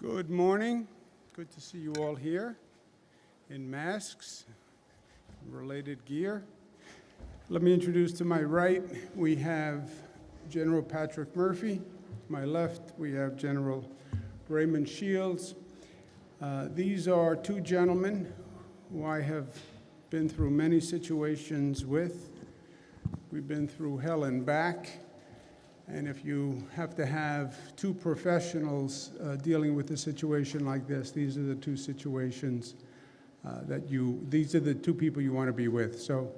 Good morning. Good to see you all here in masks, related gear. Let me introduce to my right, we have General Patrick Murphy. To my left, we have General Raymond Shields. These are two gentlemen who I have been through many situations with. We've been through hell and back. And if you have to have two professionals dealing with a situation like this, these are the two situations these are the two people you want to be with. So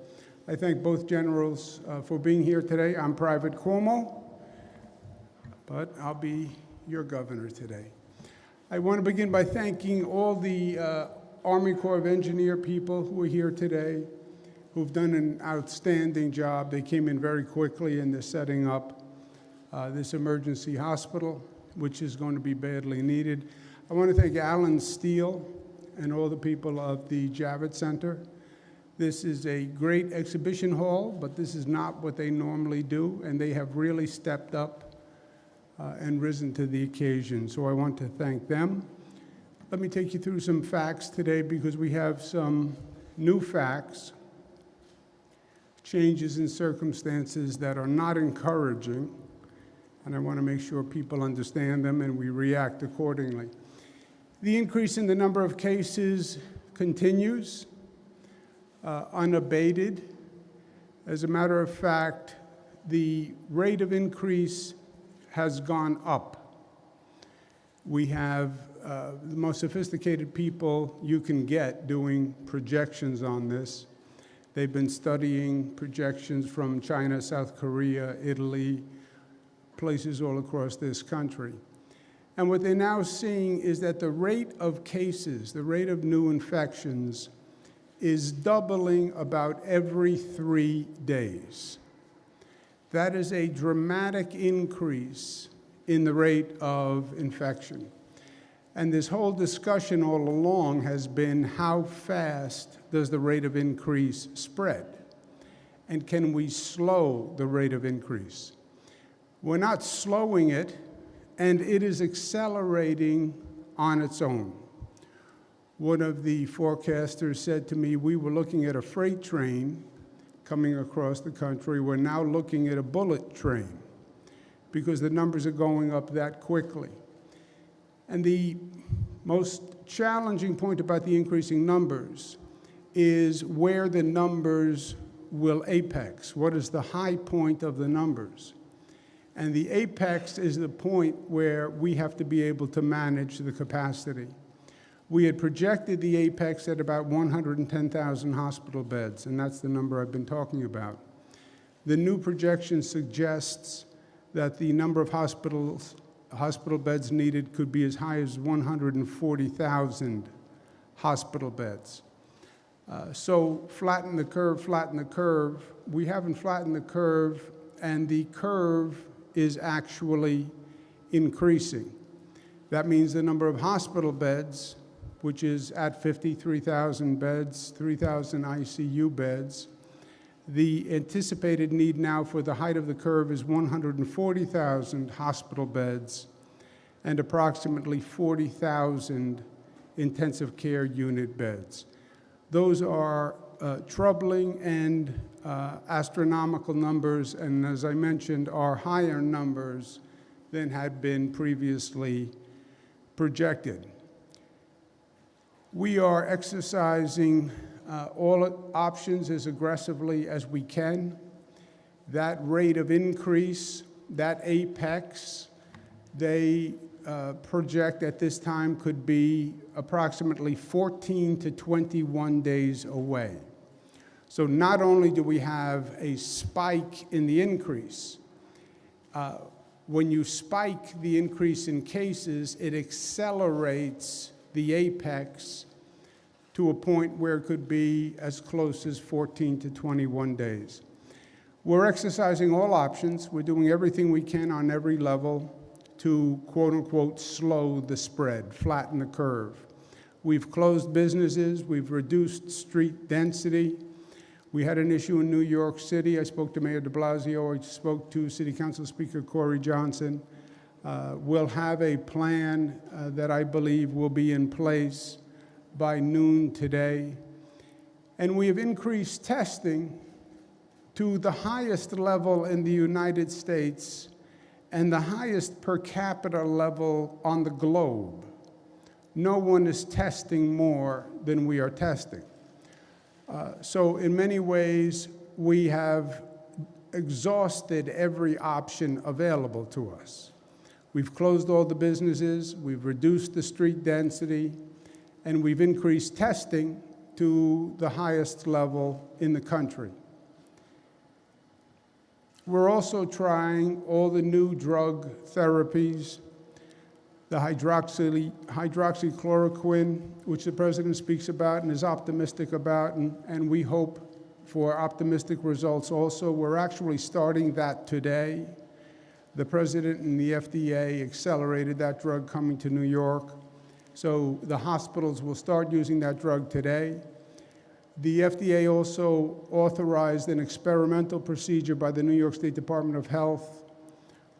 I thank both generals for being here today. I'm Private Cuomo, but I'll be your governor today. I want to begin by thanking all the Army Corps of Engineer people who are here today, who've done an outstanding job. They came in very quickly and they're setting up this emergency hospital, which is going to be badly needed. I want to thank Alan Steele and all the people of the Javits Center. This is a great exhibition hall, but this is not what they normally do, and they have really stepped up and risen to the occasion. So I want to thank them. Let me take you through some facts today because we have some new facts, changes in circumstances that are not encouraging, and I want to make sure people understand them and we react accordingly. The increase in the number of cases continues unabated. As a matter of fact, the rate of increase has gone up. We have the most sophisticated people you can get doing projections on this. They've been studying projections from China, South Korea, Italy, places all across this country. And what they're now seeing is that the rate of cases, the rate of new infections, is doubling about every 3 days. That is a dramatic increase in the rate of infection. And this whole discussion all along has been how fast does the rate of increase spread? And can we slow the rate of increase? We're not slowing it, and it is accelerating on its own. One of the forecasters said to me, we were looking at a freight train coming across the country. We're now looking at a bullet train because the numbers are going up that quickly. And the most challenging point about the increasing numbers is where the numbers will apex. What is the high point of the numbers? And the apex is the point where we have to be able to manage the capacity. We had projected the apex at about 110,000 hospital beds, and that's the number I've been talking about. The new projection suggests that the number of hospital beds needed could be as high as 140,000 hospital beds. So flatten the curve, flatten the curve. We haven't flattened the curve, and the curve is actually increasing. That means the number of hospital beds, which is at 53,000 beds, 3,000 ICU beds. The anticipated need now for the height of the curve is 140,000 hospital beds and approximately 40,000 intensive care unit beds. Those are troubling and astronomical numbers, and as I mentioned, are higher numbers than had been previously projected. We are exercising all options as aggressively as we can. That rate of increase, that apex, they project at this time could be approximately 14 to 21 days away. So not only do we have a spike in the increase, when you spike the increase in cases, it accelerates the apex to a point where it could be as close as 14 to 21 days. We're exercising all options. We're doing everything we can on every level to, quote unquote, slow the spread, flatten the curve. We've closed businesses. We've reduced street density. We had an issue in New York City. I spoke to Mayor de Blasio. I spoke to City Council Speaker Corey Johnson. We'll have a plan that I believe will be in place by noon today. And we have increased testing to the highest level in the United States and the highest per capita level on the globe. No one is testing more than we are testing. So in many ways, we have exhausted every option available to us. We've closed all the businesses, we've reduced the street density, and we've increased testing to the highest level in the country. We're also trying all the new drug therapies, the hydroxychloroquine, which the president speaks about and is optimistic about, and we hope for optimistic results also. We're actually starting that today. The president and the FDA accelerated that drug coming to New York. So the hospitals will start using that drug today. The FDA also authorized an experimental procedure by the New York State Department of Health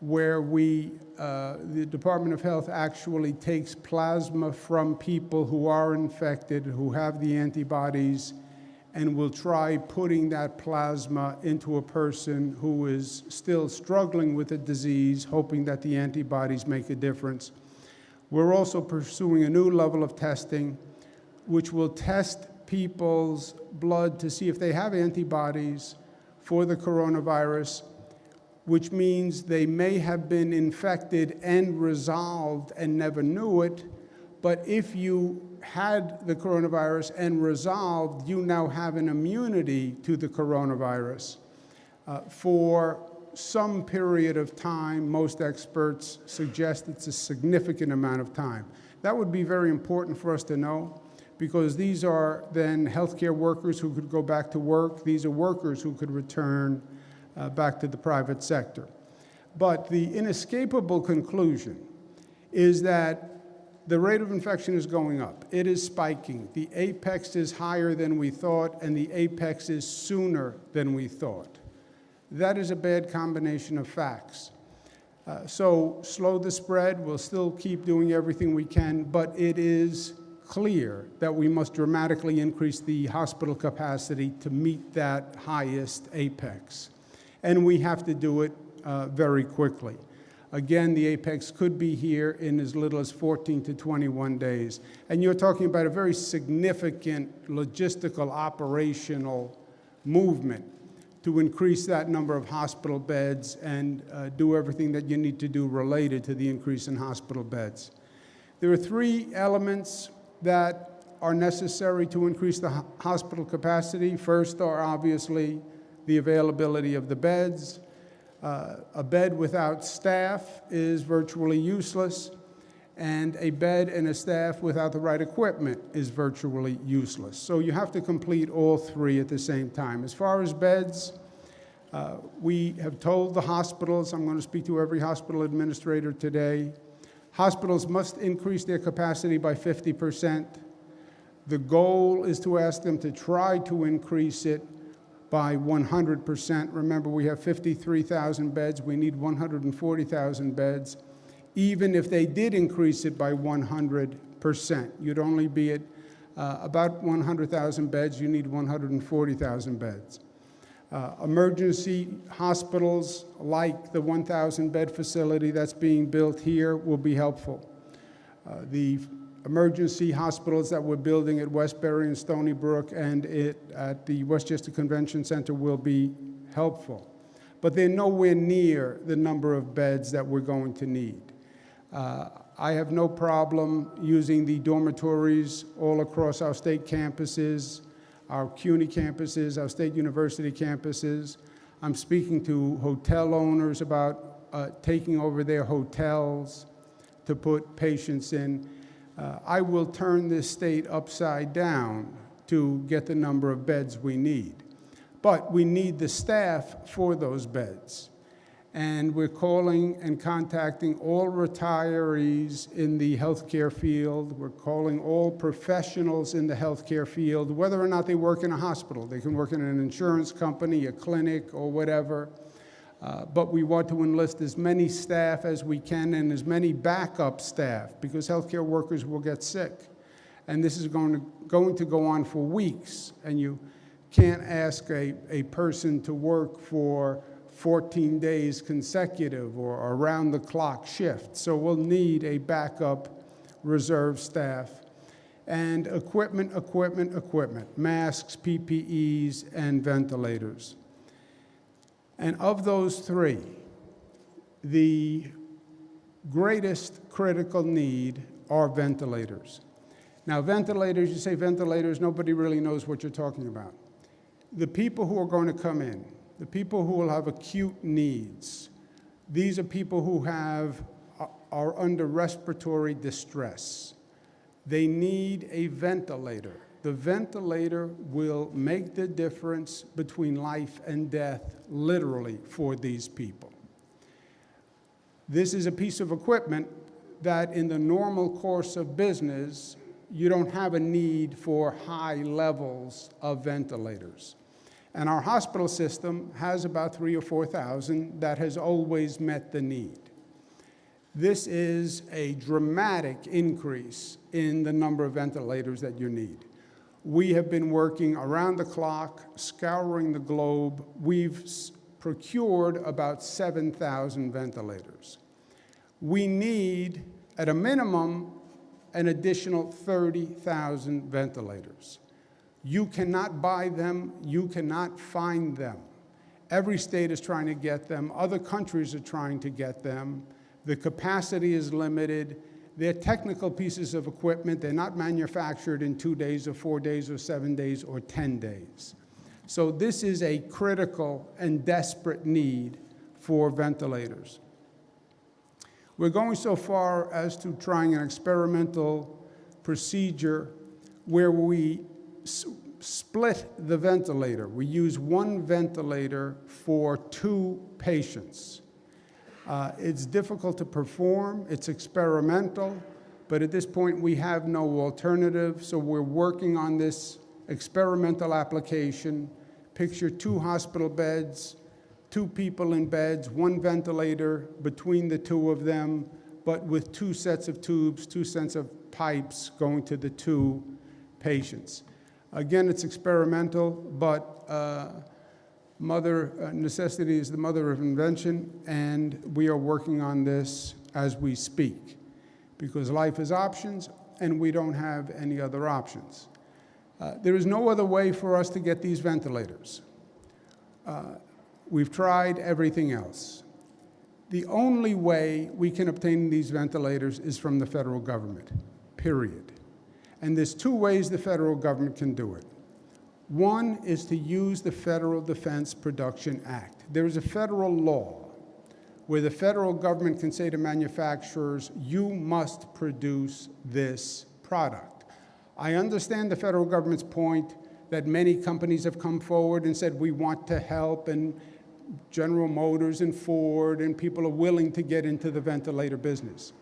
where the Department of Health actually takes plasma from people who are infected, who have the antibodies, and will try putting that plasma into a person who is still struggling with the disease, hoping that the antibodies make a difference. We're also pursuing a new level of testing, which will test people's blood to see if they have antibodies for the coronavirus, which means they may have been infected and resolved and never knew it. But if you had the coronavirus and resolved, you now have an immunity to the coronavirus for some period of time. Most experts suggest it's a significant amount of time. That would be very important for us to know, because these are then healthcare workers who could go back to work. These are workers who could return back to the private sector. But the inescapable conclusion is that the rate of infection is going up. It is spiking. The apex is higher than we thought, and the apex is sooner than we thought. That is a bad combination of facts. So slow the spread. We'll still keep doing everything we can, but it is clear that we must dramatically increase the hospital capacity to meet that highest apex. And we have to do it very quickly. Again, the apex could be here in as little as 14 to 21 days. And you're talking about a very significant logistical, operational movement to increase that number of hospital beds and do everything that you need to do related to the increase in hospital beds. There are three elements that are necessary to increase the hospital capacity. First are obviously the availability of the beds. A bed without staff is virtually useless, and a bed and a staff without the right equipment is virtually useless. So you have to complete all three at the same time. As far as beds, we have told the hospitals, I'm going to speak to every hospital administrator today, hospitals must increase their capacity by 50%. The goal is to ask them to try to increase it by 100%. Remember, we have 53,000 beds. We need 140,000 beds. Even if they did increase it by 100%, you'd only be at about 100,000 beds. You need 140,000 beds. Emergency hospitals like the 1,000-bed facility that's being built here will be helpful. The emergency hospitals that we're building at Westbury and Stony Brook and at the Westchester Convention Center will be helpful. But they're nowhere near the number of beds that we're going to need. I have no problem using the dormitories all across our state campuses, our CUNY campuses, our state university campuses. I'm speaking to hotel owners about taking over their hotels to put patients in. I will turn this state upside down to get the number of beds we need. But we need the staff for those beds. And we're calling and contacting all retirees in the healthcare field. We're calling all professionals in the healthcare field, whether or not they work in a hospital. They can work in an insurance company, a clinic, or whatever. But we want to enlist as many staff as we can and as many backup staff, because healthcare workers will get sick. And this is going to go on for weeks, and you can't ask a person to work for 14 days consecutive or around-the-clock shift. So we'll need a backup reserve staff. And equipment, masks, PPEs, and ventilators. And of those three, the greatest critical need are ventilators. Now, ventilators, you say ventilators, nobody really knows what you're talking about. The people who are going to come in, the people who will have acute needs, these are people who are under respiratory distress. They need a ventilator. The ventilator will make the difference between life and death, literally, for these people. This is a piece of equipment that in the normal course of business, you don't have a need for high levels of ventilators. And our hospital system has about 3,000 or 4,000 that has always met the need. This is a dramatic increase in the number of ventilators that you need. We have been working around the clock, scouring the globe. We've procured about 7,000 ventilators. We need, at a minimum, an additional 30,000 ventilators. You cannot buy them. You cannot find them. Every state is trying to get them. Other countries are trying to get them. The capacity is limited. They're technical pieces of equipment. They're not manufactured in 2 days or 4 days or 7 days or 10 days. So this is a critical and desperate need for ventilators. We're going so far as to trying an experimental procedure where we split the ventilator. We use one ventilator for 2 patients. It's difficult to perform, it's experimental, but at this point we have no alternative, so we're working on this experimental application. Picture 2 hospital beds, 2 people in beds, 1 ventilator between the 2 of them, but with 2 sets of tubes, 2 sets of pipes going to the 2 patients. Again, it's experimental, but necessity is the mother of invention, and we are working on this as we speak, because life is options, and we don't have any other options. There is no other way for us to get these ventilators. We've tried everything else. The only way we can obtain these ventilators is from the federal government, period. And there's 2 ways the federal government can do it. One is to use the Federal Defense Production Act. There is a federal law where the federal government can say to manufacturers, you must produce this product. I understand the federal government's point that many companies have come forward and said we want to help, and General Motors and Ford and people are willing to get into the ventilator business.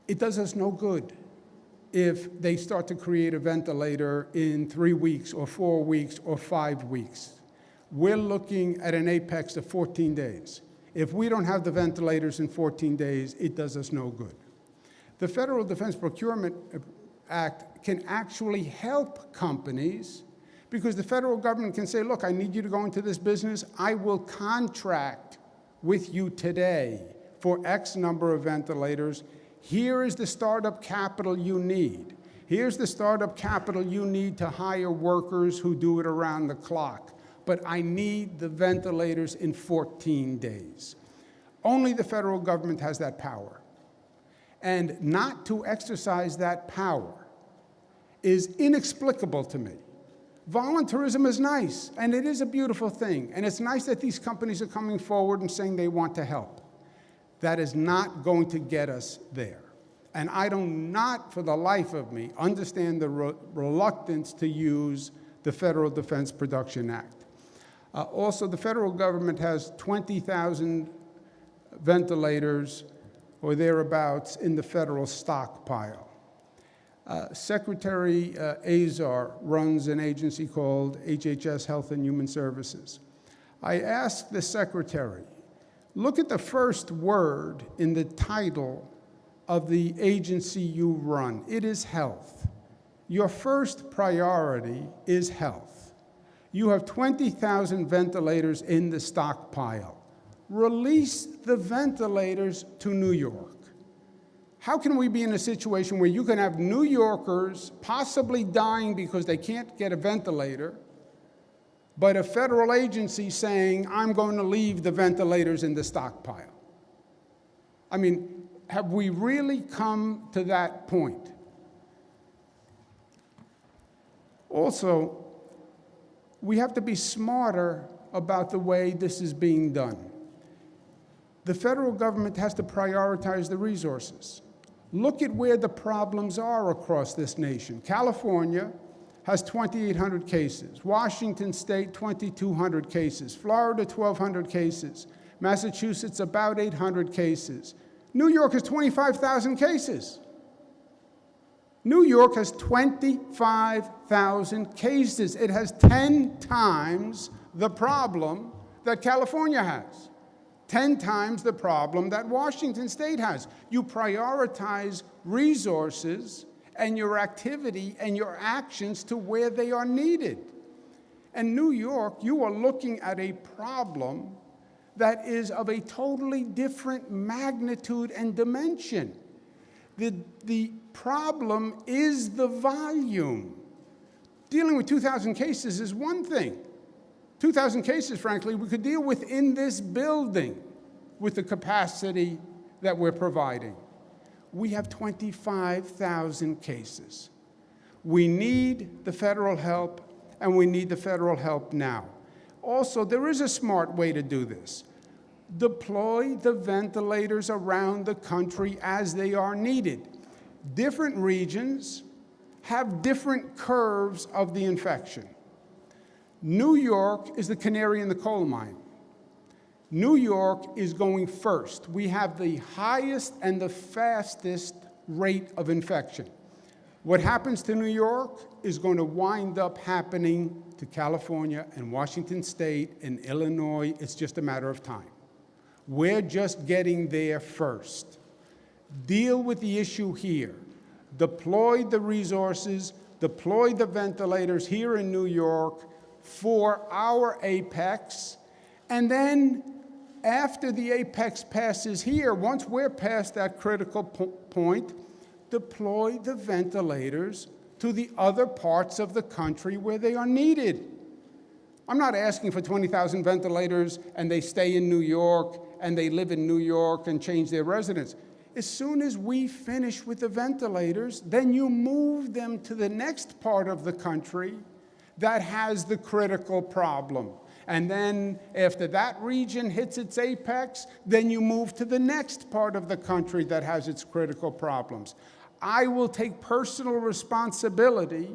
It does us no good if they start to create a ventilator in 3 weeks or 4 weeks or 5 weeks. We're looking at an apex of 14 days. If we don't have the ventilators in 14 days, it does us no good. The Federal Defense Procurement Act can actually help companies, because the federal government can say, look, I need you to go into this business. I will contract with you today for X number of ventilators. Here is the startup capital you need. Here's the startup capital you need to hire workers who do it around the clock. But I need the ventilators in 14 days. Only the federal government has that power. And not to exercise that power is inexplicable to me. Voluntarism is nice, and it is a beautiful thing. And it's nice that these companies are coming forward and saying they want to help. That is not going to get us there. And I do not, for the life of me, understand the reluctance to use the Federal Defense Production Act. Also, the federal government has 20,000 ventilators or thereabouts in the federal stockpile. Secretary Azar runs an agency called HHS Health and Human Services. I asked the secretary, look at the first word in the title of the agency you run. It is health. Your first priority is health. You have 20,000 ventilators in the stockpile. Release the ventilators to New York. How can we be in a situation where you can have New Yorkers possibly dying because they can't get a ventilator, but a federal agency saying, I'm going to leave the ventilators in the stockpile? I mean, have we really come to that point? Also, we have to be smarter about the way this is being done. The federal government has to prioritize the resources. Look at where the problems are across this nation. California has 2,800 cases. Washington State, 2,200 cases. Florida, 1,200 cases. Massachusetts, about 800 cases. New York has 25,000 cases. New York has 25,000 cases. It has 10 times the problem that California has. 10 times the problem that Washington State has. You prioritize resources and your activity and your actions to where they are needed. And New York, you are looking at a problem that is of a totally different magnitude and dimension. The problem is the volume. Dealing with 2,000 cases is one thing. 2,000 cases, frankly, we could deal with in this building with the capacity that we're providing. We have 25,000 cases. We need the federal help, and we need the federal help now. Also, there is a smart way to do this. Deploy the ventilators around the country as they are needed. Different regions have different curves of the infection. New York is the canary in the coal mine. New York is going first. We have the highest and the fastest rate of infection. What happens to New York is going to wind up happening to California and Washington State and Illinois. It's just a matter of time. We're just getting there first. Deal with the issue here. Deploy the resources, deploy the ventilators here in New York for our apex, and then after the apex passes here, once we're past that critical point, deploy the ventilators to the other parts of the country where they are needed. I'm not asking for 20,000 ventilators and they stay in New York and they live in New York and change their residence. As soon as we finish with the ventilators, then you move them to the next part of the country that has the critical problem. And then after that region hits its apex, then you move to the next part of the country that has its critical problems. I will take personal responsibility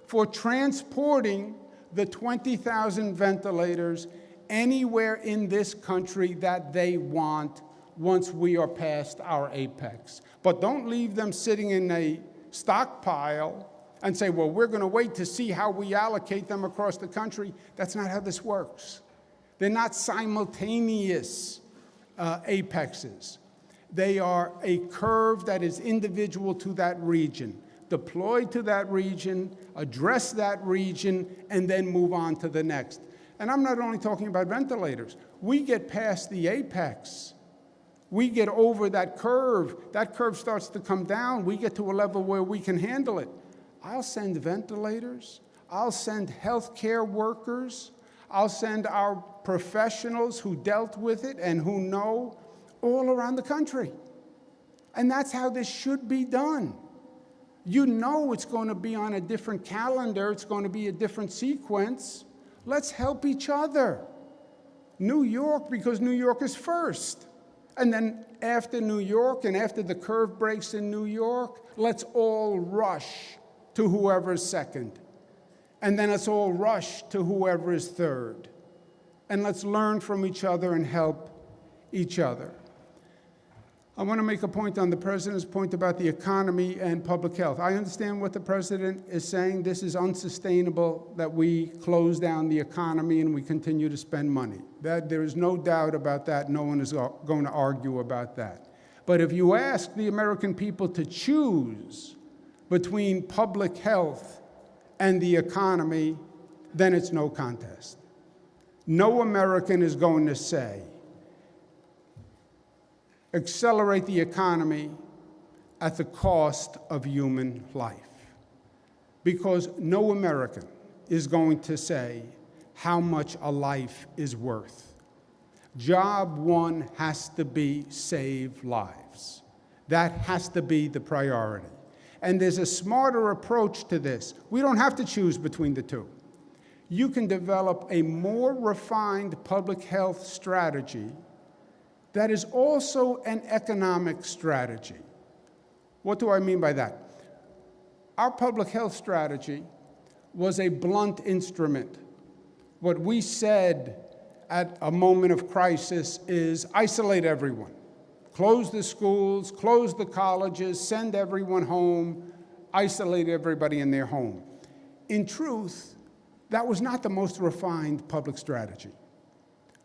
for transporting the 20,000 ventilators anywhere in this country that they want once we are past our apex. But don't leave them sitting in a stockpile and say, well, we're going to wait to see how we allocate them across the country. That's not how this works. They're not simultaneous apexes. They are a curve that is individual to that region. Deploy to that region, address that region, and then move on to the next. And I'm not only talking about ventilators. We get past the apex. We get over that curve. That curve starts to come down. We get to a level where we can handle it. I'll send ventilators. I'll send healthcare workers. I'll send our professionals who dealt with it and who know all around the country. And that's how this should be done. You know it's going to be on a different calendar. It's going to be a different sequence. Let's help each other. New York, because New York is first. And then after New York and after the curve breaks in New York, let's all rush to whoever's second. And then let's all rush to whoever is third. And let's learn from each other and help each other. I want to make a point on the president's point about the economy and public health. I understand what the president is saying. This is unsustainable that we close down the economy and we continue to spend money. There is no doubt about that. No one is going to argue about that. But if you ask the American people to choose between public health and the economy, then it's no contest. No American is going to say, accelerate the economy at the cost of human life. Because no American is going to say how much a life is worth. Job one has to be save lives. That has to be the priority. And there's a smarter approach to this. We don't have to choose between the two. You can develop a more refined public health strategy that is also an economic strategy. What do I mean by that? Our public health strategy was a blunt instrument. What we said at a moment of crisis is isolate everyone. Close the schools, close the colleges, send everyone home, isolate everybody in their home. In truth, that was not the most refined public strategy.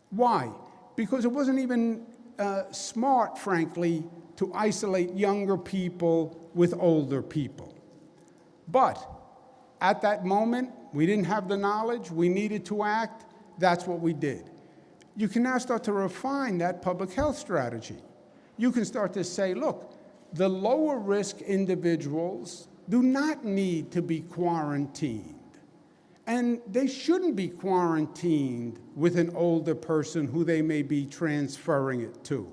Why? Because it wasn't even smart, frankly, to isolate younger people with older people. But at that moment, we didn't have the knowledge, we needed to act, that's what we did. You can now start to refine that public health strategy. You can start to say, look, the lower risk individuals do not need to be quarantined. And they shouldn't be quarantined with an older person who they may be transferring it to.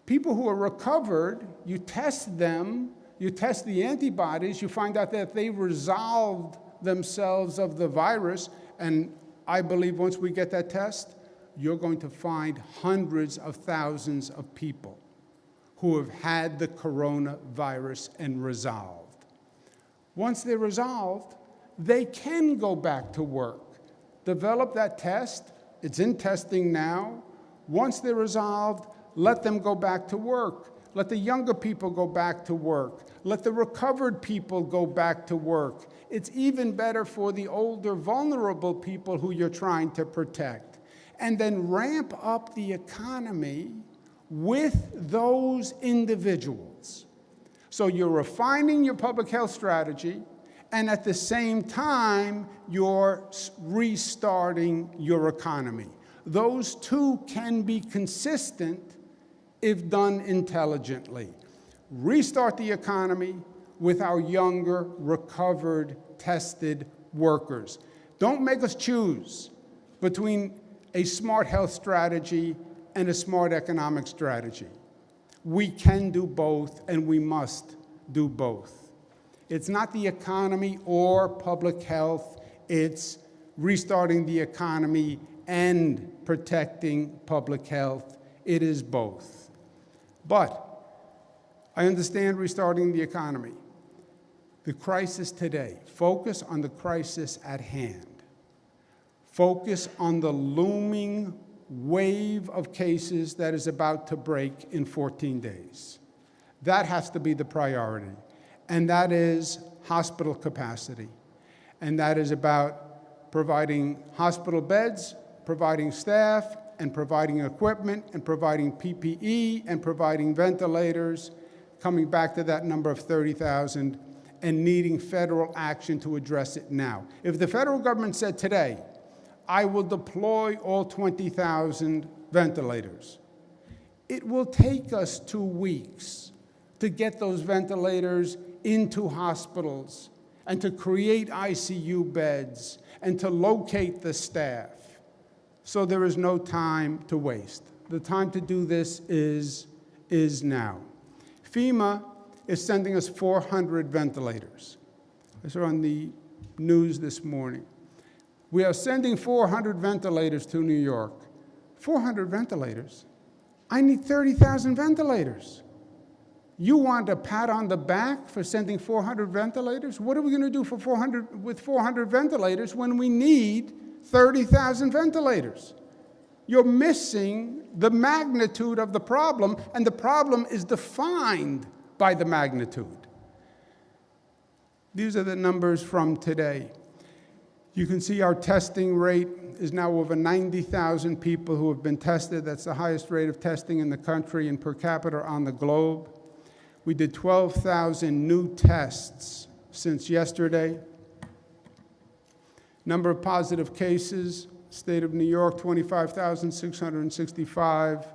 People who are recovered, you test them, you test the antibodies, you find out that they resolved themselves of the virus, and I believe once we get that test, you're going to find hundreds of thousands of people who have had the coronavirus and resolved. Once they're resolved, they can go back to work. Develop that test. It's in testing now. Once they're resolved, let them go back to work. Let the younger people go back to work. Let the recovered people go back to work. It's even better for the older, vulnerable people who you're trying to protect. And then ramp up the economy with those individuals. So you're refining your public health strategy, and at the same time, you're restarting your economy. Those two can be consistent if done intelligently. Restart the economy with our younger, recovered, tested workers. Don't make us choose between a smart health strategy and a smart economic strategy. We can do both, and we must do both. It's not the economy or public health. It's restarting the economy and protecting public health. It is both. But I understand restarting the economy. The crisis today, focus on the crisis at hand. Focus on the looming wave of cases that is about to break in 14 days. That has to be the priority. And that is hospital capacity. And that is about providing hospital beds, providing staff, and providing equipment, and providing PPE, and providing ventilators, coming back to that number of 30,000, and needing federal action to address it now. If the federal government said today, I will deploy all 20,000 ventilators, it will take us 2 weeks to get those ventilators into hospitals and to create ICU beds and to locate the staff. So there is no time to waste. The time to do this is now. FEMA is sending us 400 ventilators. I saw on the news this morning. We are sending 400 ventilators to New York. 400 ventilators? I need 30,000 ventilators. You want a pat on the back for sending 400 ventilators? What are we going to do with 400 ventilators when we need 30,000 ventilators? you're missing the magnitude of the problem, and the problem is defined by the magnitude. These are the numbers from today. You can see our testing rate is now over 90,000 people who have been tested. That's the highest rate of testing in the country and per capita on the globe. We did 12,000 new tests since yesterday. Number of positive cases, state of New York, 25,665,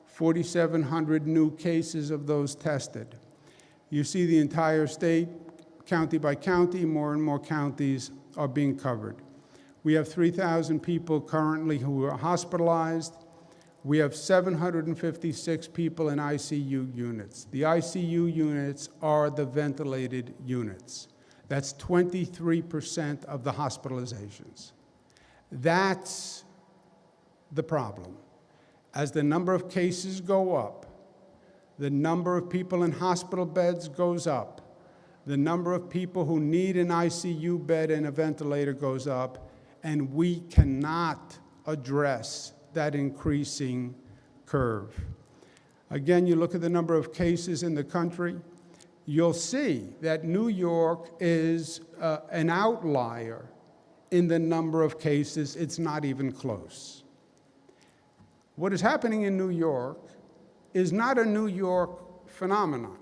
4,700 new cases of those tested. You see the entire state, county by county, more and more counties are being covered. We have 3,000 people currently who are hospitalized. We have 756 people in ICU units. The ICU units are the ventilated units. That's 23% of the hospitalizations. That's the problem. As the number of cases go up, the number of people in hospital beds goes up, the number of people who need an ICU bed and a ventilator goes up, and we cannot address that increasing curve. Again, you look at the number of cases in the country, you'll see that New York is an outlier in the number of cases. It's not even close. What is happening in New York is not a New York phenomenon,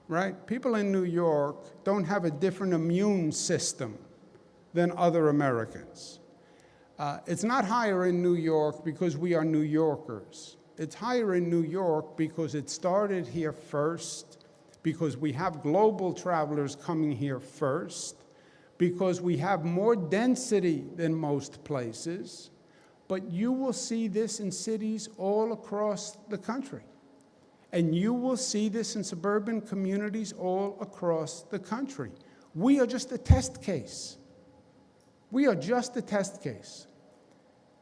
right? People in New York don't have a different immune system than other Americans. It's not higher in New York because we are New Yorkers. It's higher in New York because it started here first, because we have global travelers coming here first, because we have more density than most places. But you will see this in cities all across the country. And you will see this in suburban communities all across the country. We are just a test case. We are just a test case.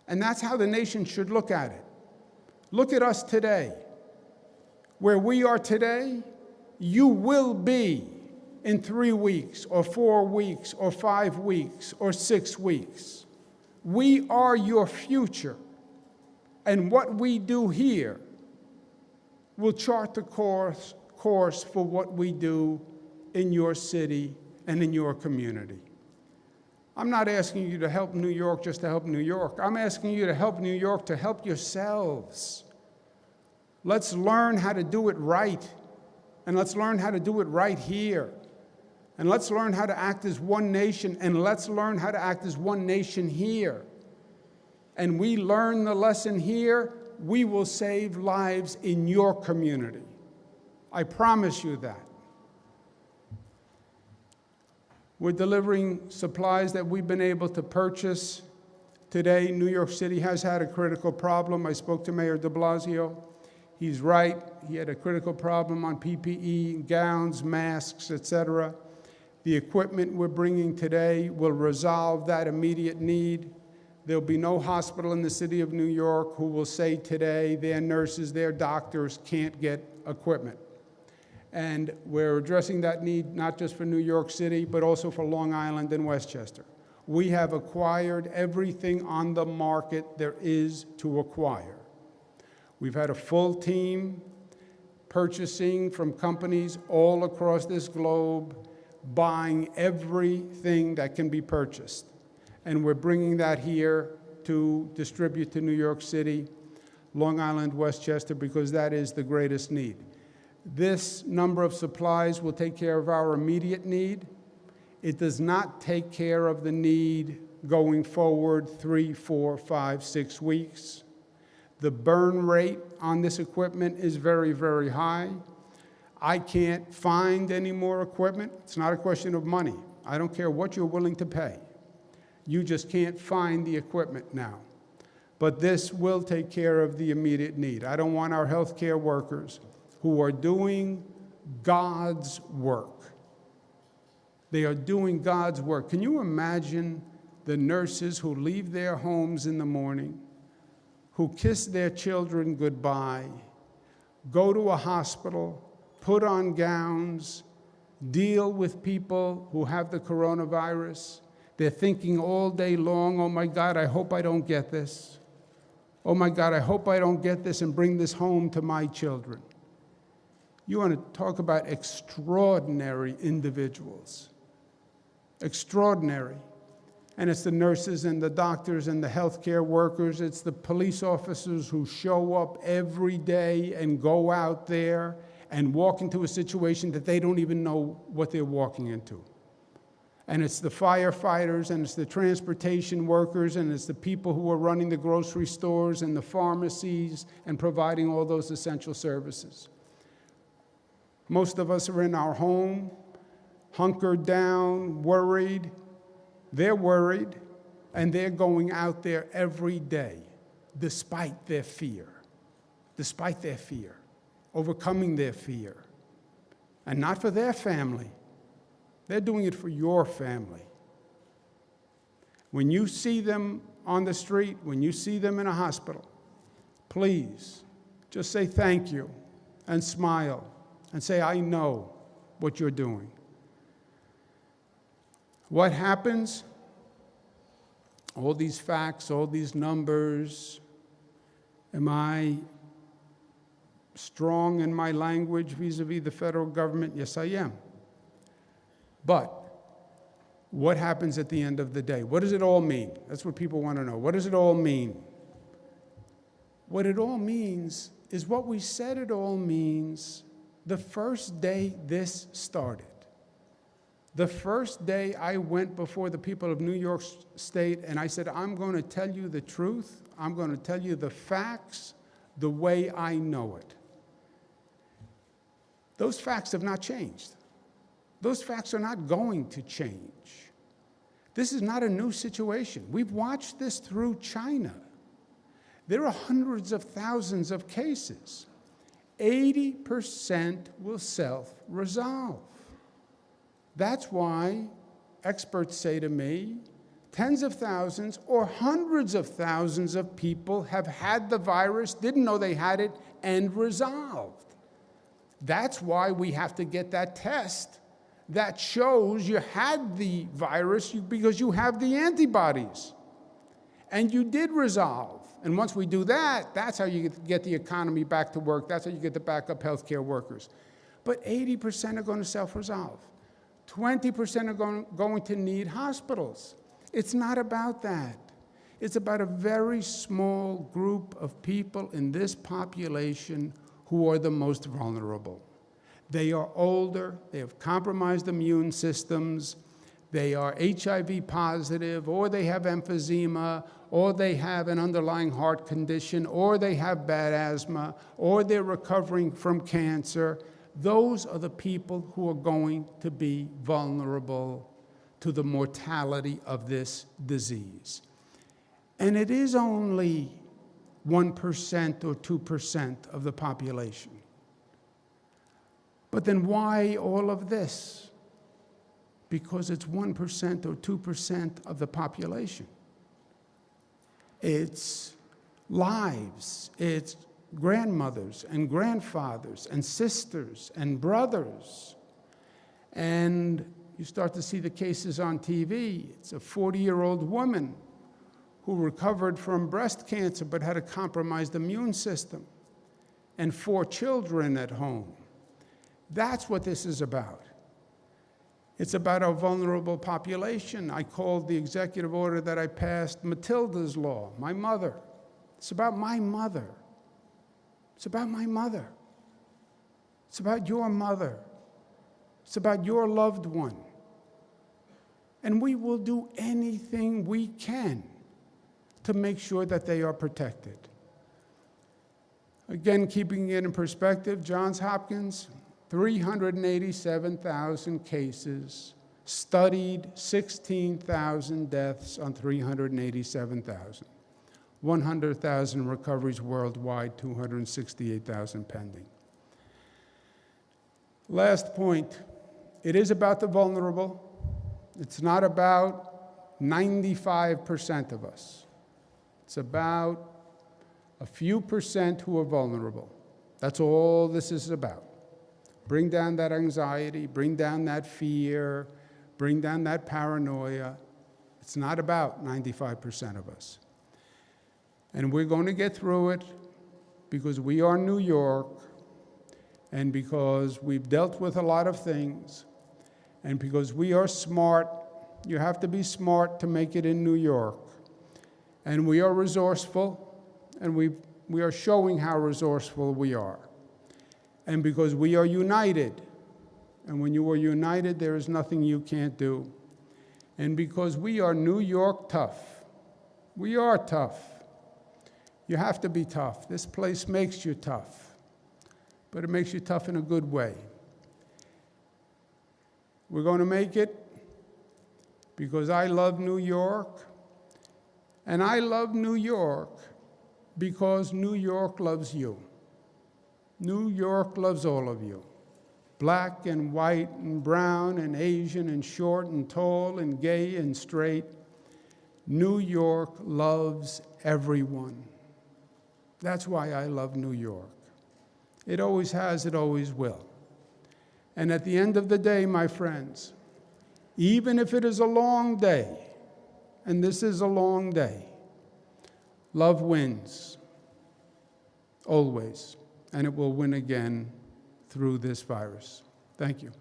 And that's how the nation should look at it. Look at us today. Where we are today, you will be in 3 weeks, or 4 weeks, or 5 weeks, or 6 weeks. We are your future. And what we do here will chart the course for what we do in your city and in your community. I'm not asking you to help New York just to help New York. I'm asking you to help New York to help yourselves. Let's learn how to do it right. And let's learn how to do it right here. And let's learn how to act as one nation. And let's learn how to act as one nation here. And we learn the lesson here, we will save lives in your community. I promise you that. We're delivering supplies that we've been able to purchase. Today, New York City has had a critical problem. I spoke to Mayor de Blasio. He's right. He had a critical problem on PPE, gowns, masks, etc. The equipment we're bringing today will resolve that immediate need. There'll be no hospital in the city of New York who will say today their nurses, their doctors can't get equipment. And we're addressing that need not just for New York City, but also for Long Island and Westchester. We have acquired everything on the market there is to acquire. We've had a full team purchasing from companies all across this globe, buying everything that can be purchased. And we're bringing that here to distribute to New York City, Long Island, Westchester, because that is the greatest need. This number of supplies will take care of our immediate need. It does not take care of the need going forward 3, 4, 5, 6 weeks. The burn rate on this equipment is very, very high. I can't find any more equipment. It's not a question of money. I don't care what you're willing to pay. You just can't find the equipment now. But this will take care of the immediate need. I don't want our healthcare workers who are doing God's work. They are doing God's work. Can you imagine the nurses who leave their homes in the morning, who kiss their children goodbye, go to a hospital, put on gowns, deal with people who have the coronavirus? They're thinking all day long, oh my God, I hope I don't get this. Oh my God, I hope I don't get this and bring this home to my children. You want to talk about extraordinary individuals. Extraordinary. And it's the nurses and the doctors and the healthcare workers. It's the police officers who show up every day and go out there and walk into a situation that they don't even know what they're walking into. And it's the firefighters, and it's the transportation workers, and it's the people who are running the grocery stores and the pharmacies and providing all those essential services. Most of us are in our home, hunkered down, worried. They're worried, and they're going out there every day, despite their fear, overcoming their fear. And not for their family. They're doing it for your family. When you see them on the street, when you see them in a hospital, please just say thank you and smile and say, I know what you're doing. What happens? All these facts, all these numbers. Am I strong in my language vis-a-vis the federal government? Yes, I am. But what happens at the end of the day? What does it all mean? That's what people want to know. What does it all mean? What it all means is what we said it all means the first day this started. The first day I went before the people of New York State and I said, I'm going to tell you the truth. I'm going to tell you the facts the way I know it. Those facts have not changed. Those facts are not going to change. This is not a new situation. We've watched this through China. There are hundreds of thousands of cases. 80% will self-resolve. That's why experts say to me, tens of thousands or hundreds of thousands of people have had the virus, didn't know they had it, and resolved. That's why we have to get that test that shows you had the virus because you have the antibodies. And you did resolve. And once we do that, that's how you get the economy back to work. That's how you get the backup healthcare workers. But 80% are going to self-resolve. 20% are going to need hospitals. It's not about that. It's about a very small group of people in this population who are the most vulnerable. They are older, they have compromised immune systems, they are HIV positive, or they have emphysema, or they have an underlying heart condition, or they have bad asthma, or they're recovering from cancer. Those are the people who are going to be vulnerable to the mortality of this disease. And it is only 1% or 2% of the population. But then why all of this? Because it's 1% or 2% of the population. It's lives, it's grandmothers and grandfathers and sisters and brothers. And you start to see the cases on TV. It's a 40-year-old woman who recovered from breast cancer but had a compromised immune system, and 4 children at home. That's what this is about. It's about our vulnerable population. I called the executive order that I passed Matilda's Law, my mother. It's about my mother. It's about my mother. It's about your mother. It's about your loved one. And we will do anything we can to make sure that they are protected. Again, keeping it in perspective, Johns Hopkins, 387,000 cases, studied 16,000 deaths on 387,000. 100,000 recoveries worldwide, 268,000 pending. Last point, it is about the vulnerable. It's not about 95% of us. It's about a few percent who are vulnerable. That's all this is about. Bring down that anxiety, bring down that fear, bring down that paranoia. It's not about 95% of us. And we're going to get through it because we are New York, and because we've dealt with a lot of things, and because we are smart. You have to be smart to make it in New York. And we are resourceful, and we are showing how resourceful we are. And because we are united, and when you are united, there is nothing you can't do. And because we are New York tough. We are tough. You have to be tough. This place makes you tough, but it makes you tough in a good way. We're going to make it because I love New York, and I love New York because New York loves you. New York loves all of you. Black and white and brown and Asian and short and tall and gay and straight. New York loves everyone. That's why I love New York. It always has, it always will. And at the end of the day, my friends, even if it is a long day, and this is a long day, love wins, always, and it will win again through this virus. Thank you.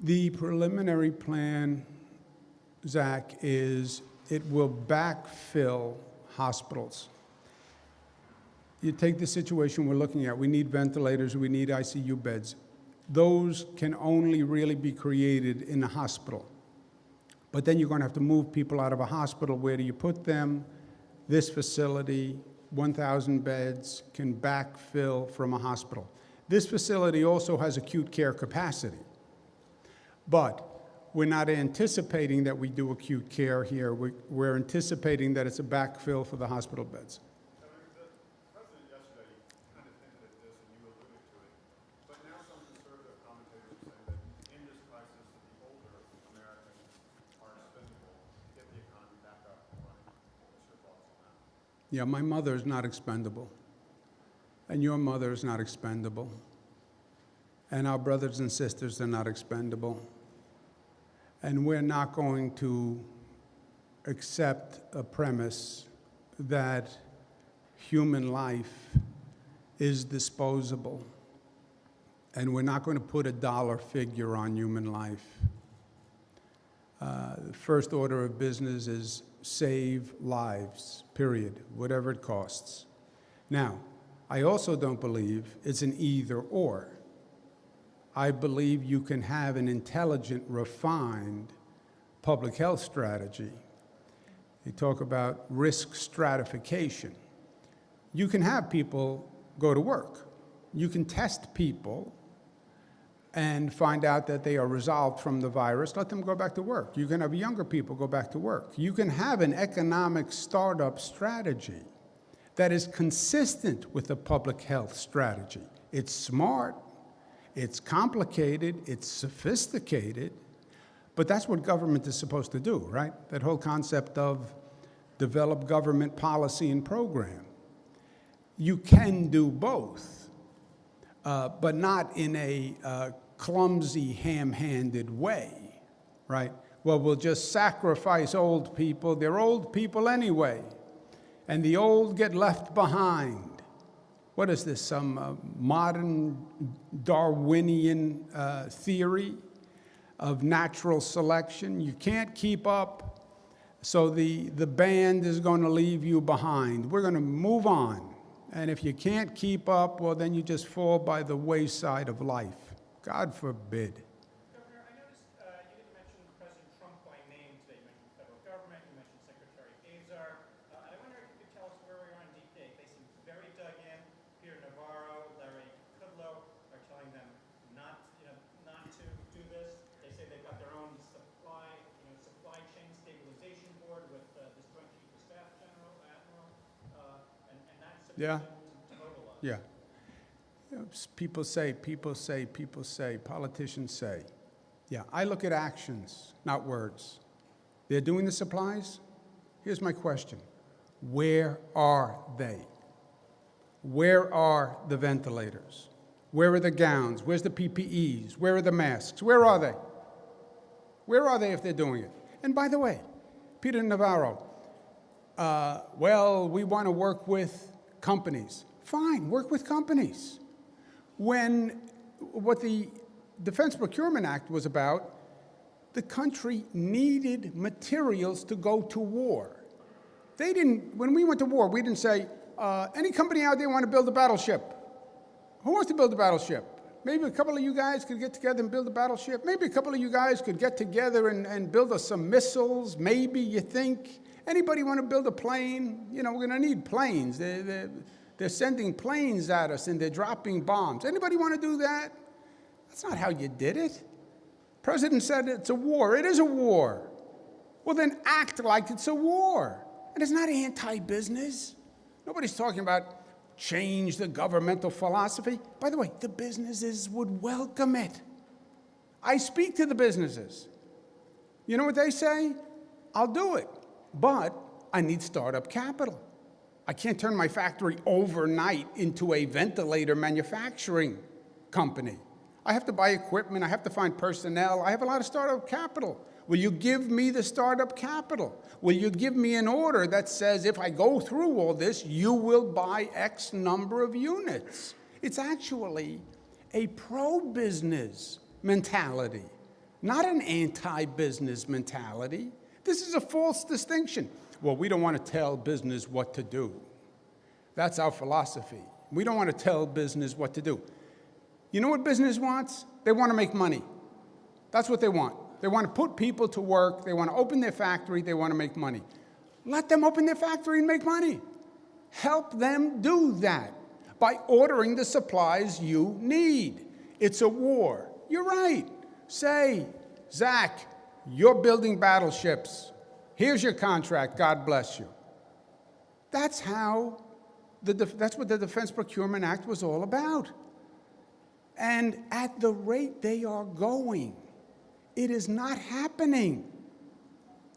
The preliminary plan, Zach, is it will backfill hospitals. You take the situation we're looking at. We need ventilators. We need ICU beds. Those can only really be created in a hospital. But then you're going to have to move people out of a hospital. Where do you put them? This facility, 1,000 beds, can backfill from a hospital. This facility also has acute care capacity. But we're not anticipating that we do acute care here. We're anticipating that it's a backfill for the hospital beds. The president yesterday kind of hinted at this, and you alluded to it. But now some conservative commentators are saying that in this crisis, that the older Americans are expendable to get the economy back up and running. What's your thoughts on that? Yeah, my mother is not expendable. And your mother is not expendable. And our brothers and sisters are not expendable. And we're not going to accept a premise that human life is disposable. And we're not going to put a dollar figure on human life. The first order of business is save lives, period, whatever it costs. Now, I also don't believe it's an either or. I believe you can have an intelligent, refined public health strategy. You talk about risk stratification. You can have people go to work. You can test people and find out that they are resolved from the virus. Let them go back to work. You can have younger people go back to work. You can have an economic startup strategy that is consistent with the public health strategy. It's smart. It's complicated, it's sophisticated, but that's what government is supposed to do, right? That whole concept of develop government policy and program. You can do both, but not in a clumsy, ham-handed way, right? Well, we'll just sacrifice old people. They're old people anyway, and the old get left behind. What is this, some modern Darwinian theory of natural selection? You can't keep up, so the band is going to leave you behind. We're going to move on. And if you can't keep up, well, then you just fall by the wayside of life. God forbid. Governor, I noticed you didn't mention President Trump by name today. You mentioned the federal government, you mentioned Secretary Azar. I wonder if you could tell us where we are on deep day. They seem very dug in. Peter Navarro, Larry Kudlow are telling them not to do this. They say they've got their own supply chain stabilization board with this Joint Chief of Staff Admiral, and that's Yeah. to mobilize. Yeah. People say, politicians say. Yeah, I look at actions, not words. They're doing the supplies. Here's my question. Where are they? Where are the ventilators? Where are the gowns? Where's the PPEs? Where are the masks? Where are they? Where are they if they're doing it? And by the way, Peter Navarro, well, we want to work with companies. Fine, work with companies. What the Defense Procurement Act was about, the country needed materials to go to war. When we went to war, we didn't say, any company out there want to build a battleship? Who wants to build a battleship? Maybe a couple of you guys could get together and build a battleship. Maybe a couple of you guys could get together and build us some missiles. Maybe you think. Anybody want to build a plane? You know, we're going to need planes. They're sending planes at us and they're dropping bombs. Anybody want to do that? That's not how you did it. President said it's a war. It is a war. Well, then act like it's a war. And it's not anti-business. Nobody's talking about change the governmental philosophy. By the way, the businesses would welcome it. I speak to the businesses. You know what they say? I'll do it, but I need startup capital. I can't turn my factory overnight into a ventilator manufacturing company. I have to buy equipment. I have to find personnel. I have a lot of startup capital. Will you give me the startup capital? Will you give me an order that says if I go through all this, you will buy X number of units? It's actually a pro-business mentality, not an anti-business mentality. This is a false distinction. Well, we don't want to tell business what to do. That's our philosophy. We don't want to tell business what to do. You know what business wants? They want to make money. That's what they want. They want to put people to work. They want to open their factory. They want to make money. Let them open their factory and make money. Help them do that by ordering the supplies you need. It's a war. You're right. Say, Zach, you're building battleships. Here's your contract. God bless you. That's what the Defense Procurement Act was all about. And at the rate they are going, it is not happening.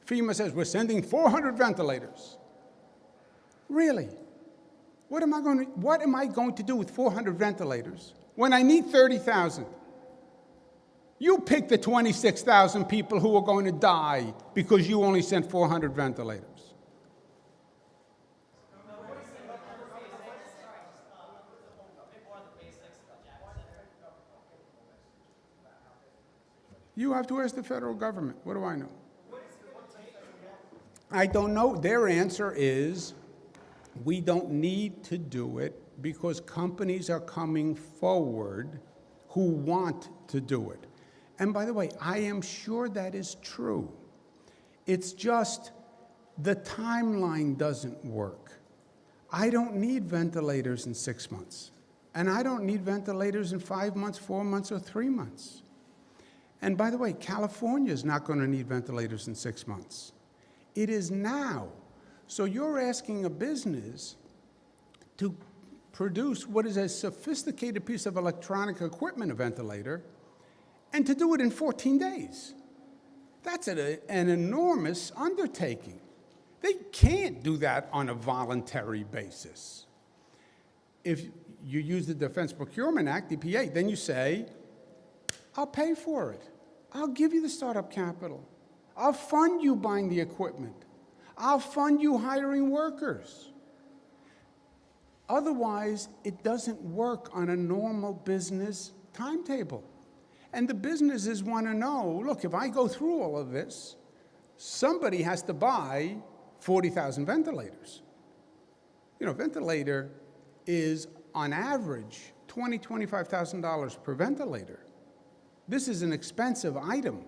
FEMA says, we're sending 400 ventilators. Really? What am I going to do with 400 ventilators when I need 30,000? You pick the 26,000 people who are going to die because you only sent 400 ventilators. You have to ask the federal government. What do I know? I don't know. Their answer is, we don't need to do it because companies are coming forward who want to do it. And by the way, I am sure that is true. It's just the timeline doesn't work. I don't need ventilators in 6 months. And I don't need ventilators in 5 months, 4 months, or 3 months. And by the way, California is not going to need ventilators in 6 months. It is now. So you're asking a business to produce what is a sophisticated piece of electronic equipment, a ventilator, and to do it in 14 days. That's an enormous undertaking. They can't do that on a voluntary basis. If you use the Defense Procurement Act, DPA, then you say, I'll pay for it. I'll give you the startup capital. I'll fund you buying the equipment. I'll fund you hiring workers. Otherwise, it doesn't work on a normal business timetable. And the businesses want to know, look, if I go through all of this, somebody has to buy 40,000 ventilators. You know, ventilator is, on average, $20,000, $25,000 per ventilator. This is an expensive item.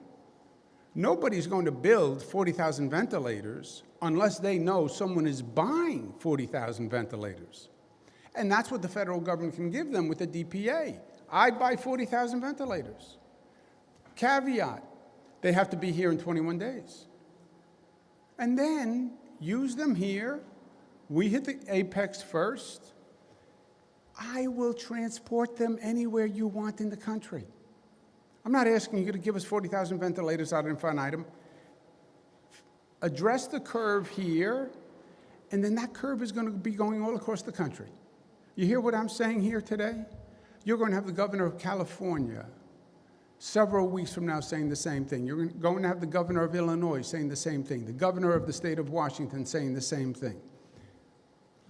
Nobody's going to build 40,000 ventilators unless they know someone is buying 40,000 ventilators. And that's what the federal government can give them with the DPA. I buy 40,000 ventilators. Caveat, they have to be here in 21 days. And then use them here. We hit the apex first. I will transport them anywhere you want in the country. I'm not asking you to give us 40,000 ventilators out of infinitum. Address the curve here, and then that curve is going to be going all across the country. You hear what I'm saying here today? You're going to have the governor of California several weeks from now saying the same thing. You're going to have the governor of Illinois saying the same thing, the governor of the state of Washington saying the same thing.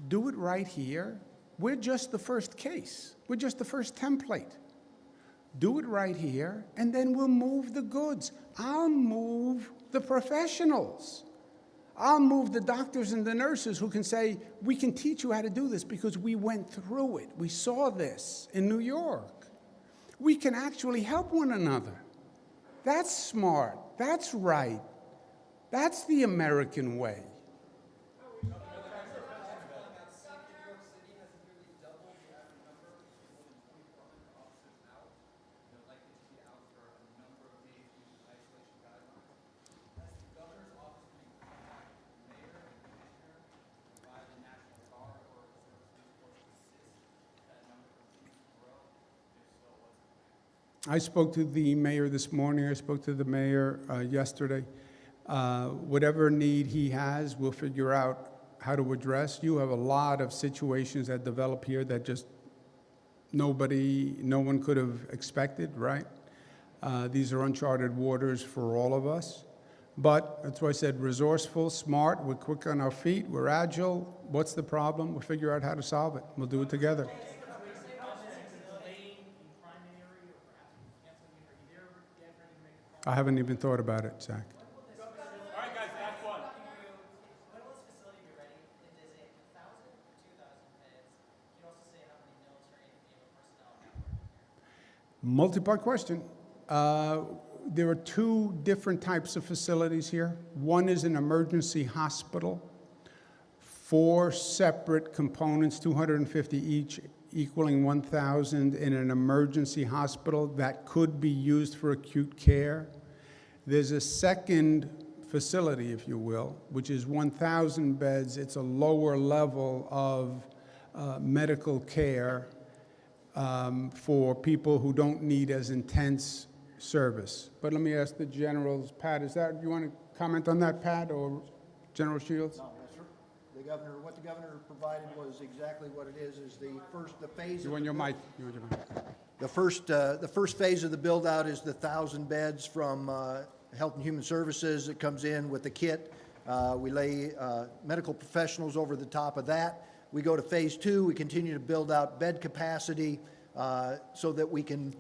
Do it right here. We're just the first case. We're just the first template. Do it right here, and then we'll move the goods. I'll move the professionals. I'll move the doctors and the nurses who can say, we can teach you how to do this because we went through it. We saw this in New York. We can actually help one another. That's smart. That's right. That's the American way. I spoke to the mayor this morning. I spoke to the mayor yesterday. Whatever need he has, we'll figure out how to address. You have a lot of situations that develop here that just no one could have expected, right? These are uncharted waters for all of us. But that's why I said resourceful, smart, we're quick on our feet, we're agile. What's the problem? We'll figure out how to solve it. We'll do it together. I haven't even thought about it, Zach. All right, guys, last one. When will this facility be ready? Is it 1,000 or 2,000 beds? Can you also say how many military and naval personnel have working here? Multi-part question. There are two different types of facilities here. One is an emergency hospital, 4 separate components, 250 each, equaling 1,000 in an emergency hospital that could be used for acute care. There's a second facility, if you will, which is 1,000 beds. It's a lower level of medical care for people who don't need as intense service. But let me ask the generals, Pat, you want to comment on that, Pat, or General Shields? No, sir. What the governor provided was exactly what it is the phase. You want your mic? The first phase of the build out is the 1,000 beds from Health and Human Services. It comes in with the kit. We lay medical professionals over the top of that. We go to phase 2. We continue to build out bed capacity so that we can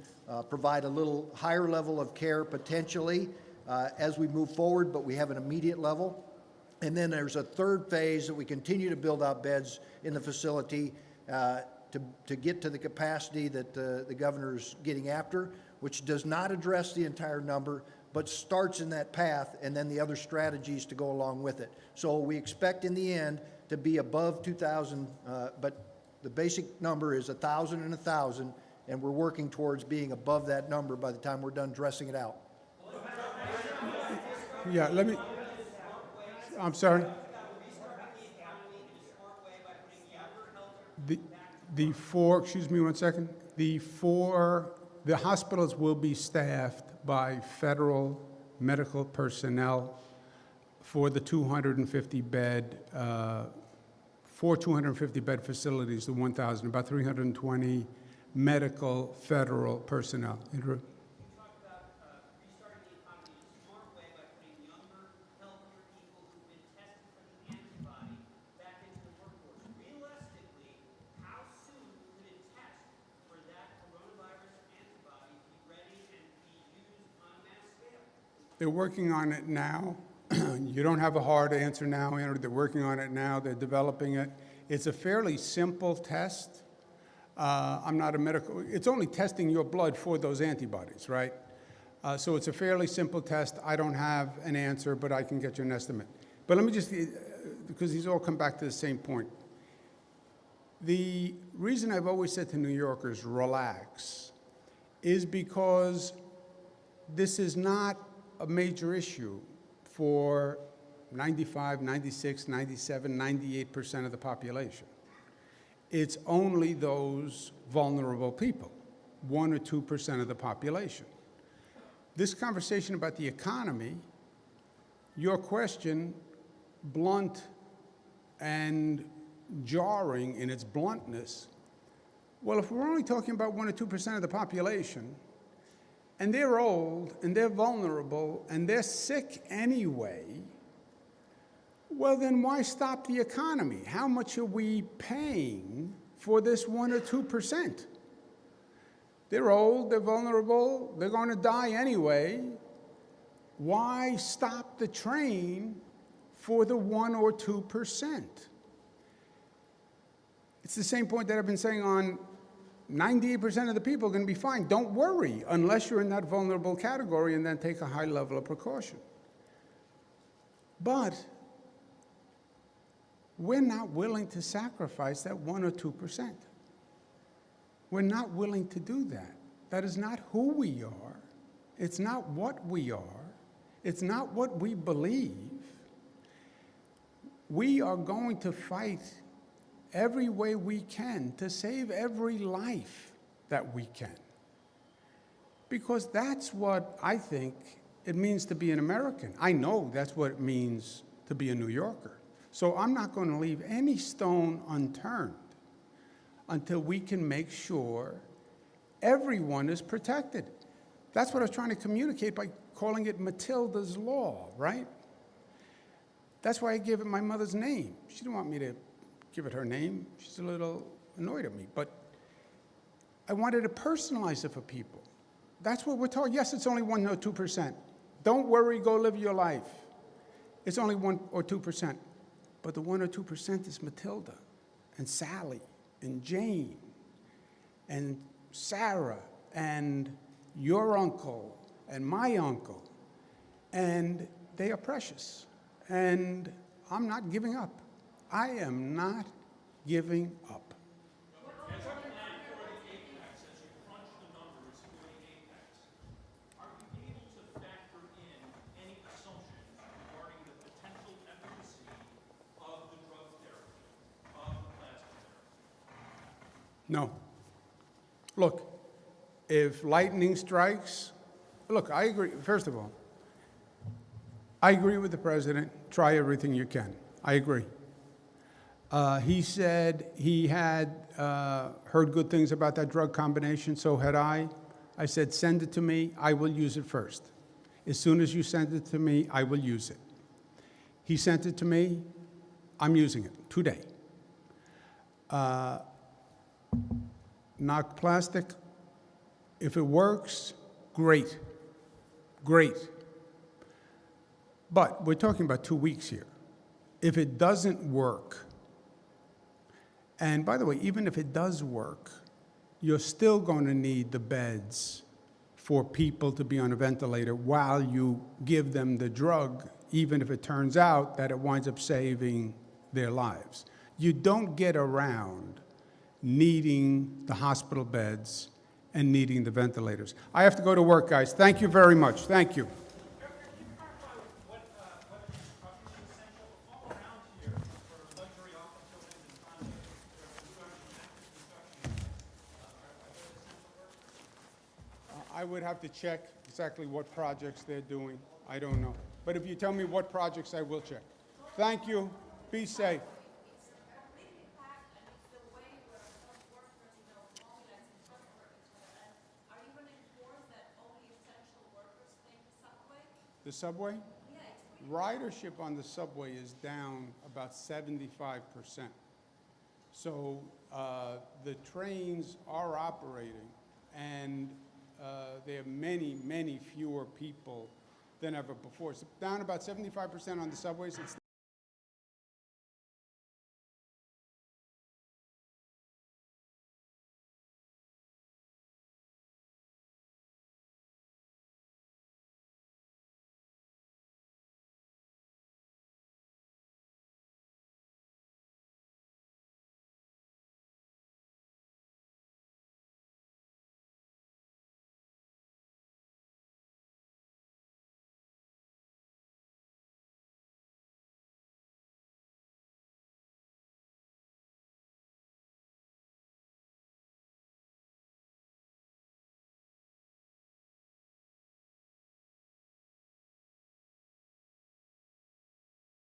provide a little higher level of care potentially as we move forward, but we have an immediate level. And then there's a third phase that we continue to build out beds in the facility to get to the capacity that the governor's getting after, which does not address the entire number, but starts in that path, and then the other strategies to go along with it. So we expect in the end to be above 2,000, but the basic number is 1,000 and 1,000, and we're working towards being above that number by the time we're done dressing it out. Yeah, I'm sorry. Excuse me 1 second. The hospitals will be staffed by federal medical personnel for the 250 bed facilities, the 1,000, about 320 medical federal personnel. Andrew? They're working on it now. You don't have a hard answer now, Andrew. They're working on it now. They're developing it. It's a fairly simple test. I'm not a medical. It's only testing your blood for those antibodies, right? So it's a fairly simple test. I don't have an answer, but I can get you an estimate. But let me just, because these all come back to the same point. The reason I've always said to New Yorkers, relax, is because this is not a major issue for 95, 96, 97, 98% of the population. It's only those vulnerable people, 1 or 2% of the population. This conversation about the economy, your question, blunt and jarring in its bluntness, Well, if we're only talking about 1 or 2% of the population, and they're old, and they're vulnerable, and they're sick anyway, well, then why stop the economy? How much are we paying for this 1 or 2%? They're old, they're vulnerable, they're going to die anyway. Why stop the train for the 1 or 2%? It's the same point that I've been saying on 98% of the people are going to be fine. Don't worry unless you're in that vulnerable category, and then take a high level of precaution. But we're not willing to sacrifice that 1 or 2%. We're not willing to do that. That is not who we are. It's not what we are. It's not what we believe. We are going to fight every way we can to save every life that we can. Because that's what I think it means to be an American. I know that's what it means to be a New Yorker. So I'm not going to leave any stone unturned until we can make sure everyone is protected. That's what I was trying to communicate by calling it Matilda's Law, right? That's why I gave it my mother's name. She didn't want me to give it her name. She's a little annoyed at me, but I wanted to personalize it for people. That's what we're told. Yes, it's only 1 or 2%. Don't worry, go live your life. It's only 1 or 2%. But the 1 or 2% is Matilda and Sally and Jane and Sarah and your uncle and my uncle. And they are precious. And I'm not giving up. I am not giving up. As a plan for the APEX, as you crunch the numbers for the APEX, are you able to factor in any assumptions regarding the potential efficacy of the drug therapy, of the plasma therapy? No. Look, if lightning strikes, look, I agree. First of all, I agree with the president. Try everything you can. I agree. He said he had heard good things about that drug combination, so had I. I said, send it to me. I will use it first. As soon as you send it to me, I will use it. He sent it to me. I'm using it today. Knock plastic. If it works, great. Great. But we're talking about 2 weeks here. If it doesn't work, and by the way, even if it does work, you're still going to need the beds for people to be on a ventilator while you give them the drug, even if it turns out that it winds up saving their lives. You don't get around needing the hospital beds and needing the ventilators. I have to go to work, guys. Thank you very much. Thank you. I would have to check exactly what projects they're doing. I don't know. But if you tell me what projects, I will check. Thank you. Be safe. It's completely packed, and it's the way where some workers, mobilize in front of each other. And are you going to enforce that only essential workers take the subway? The subway? Yeah, it's Ridership on the subway is down about 75%. So the trains are operating, and there are many, many fewer people than ever before. It's down about 75% on the subways. It's